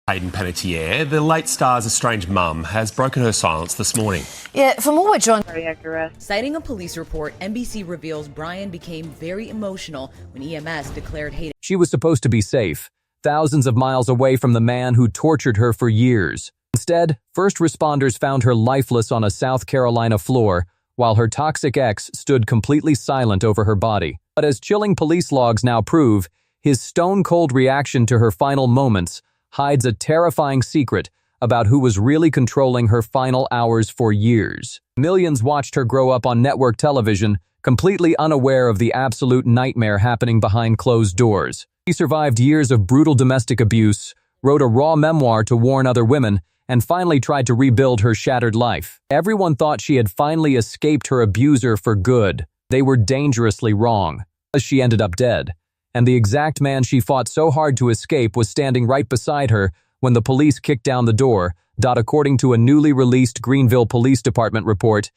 Hayden Panettiere, the late star's estranged mum, has broken her silence this morning. Yeah, for more, we're joined. Cardiac arrest. Citing a police report, NBC reveals Brian became very emotional when EMS declared Hayden. She was supposed to be safe, thousands of miles away from the man who tortured her for years. Instead, first responders found her lifeless on a South Carolina floor, while her toxic ex stood completely silent over her body. But as chilling police logs now prove, his stone-cold reaction to her final moments hides a terrifying secret about who was really controlling her final hours for years. Millions watched her grow up on network television, completely unaware of the absolute nightmare happening behind closed doors. She survived years of brutal domestic abuse, wrote a raw memoir to warn other women, and finally tried to rebuild her shattered life. Everyone thought she had finally escaped her abuser for good. They were dangerously wrong, as she ended up dead. And the exact man she fought so hard to escape was standing right beside her when the police kicked down the door. According to a newly released Greenville Police Department report,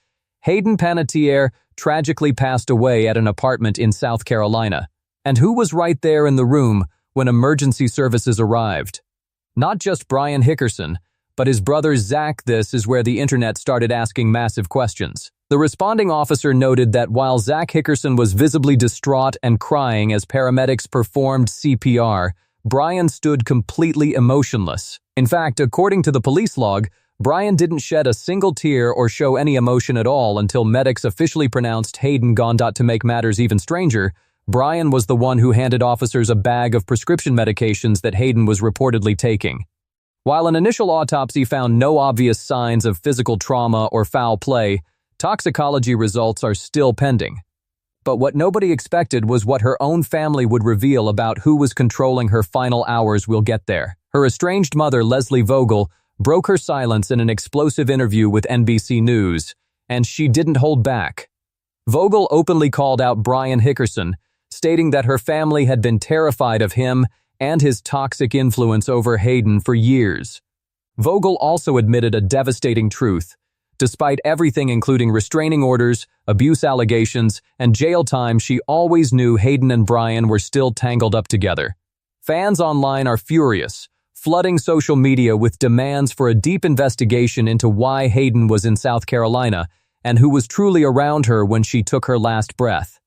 Hayden Panettiere tragically passed away at an apartment in South Carolina. And who was right there in the room when emergency services arrived? Not just Brian Hickerson, but his brother Zach. This is where the internet started asking massive questions. The responding officer noted that while Zach Hickerson was visibly distraught and crying as paramedics performed CPR, Brian stood completely emotionless. In fact, according to the police log, Brian didn't shed a single tear or show any emotion at all until medics officially pronounced Hayden gone. To make matters even stranger, Brian was the one who handed officers a bag of prescription medications that Hayden was reportedly taking. While an initial autopsy found no obvious signs of physical trauma or foul play, toxicology results are still pending. But what nobody expected was what her own family would reveal about who was controlling her final hours. We'll get there. Her estranged mother, Leslie Vogel, broke her silence in an explosive interview with NBC News, and she didn't hold back. Vogel openly called out Brian Hickerson, stating that her family had been terrified of him and his toxic influence over Hayden for years. Vogel also admitted a devastating truth. Despite everything including restraining orders, abuse allegations, and jail time, she always knew Hayden and Brian were still tangled up together. Fans online are furious, flooding social media with demands for a deep investigation into why Hayden was in South Carolina and who was truly around her when she took her last breath.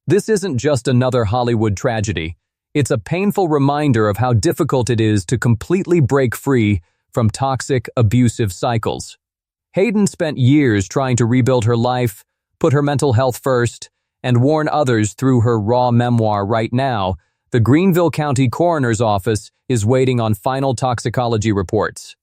This isn't just another Hollywood tragedy. It's a painful reminder of how difficult it is to completely break free from toxic, abusive cycles. Hayden spent years trying to rebuild her life, put her mental health first, and warn others through her raw memoir. Right now, the Greenville County Coroner's Office is waiting on final toxicology reports.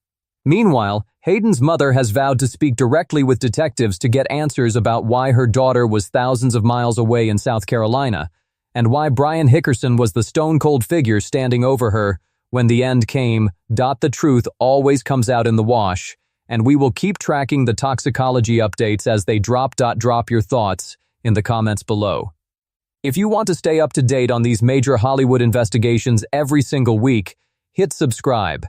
Meanwhile, Hayden's mother has vowed to speak directly with detectives to get answers about why her daughter was thousands of miles away in South Carolina, and why Brian Hickerson was the stone-cold figure standing over her when the end came. The truth always comes out in the wash, and we will keep tracking the toxicology updates as they drop. Drop your thoughts in the comments below. If you want to stay up to date on these major Hollywood investigations every single week, hit subscribe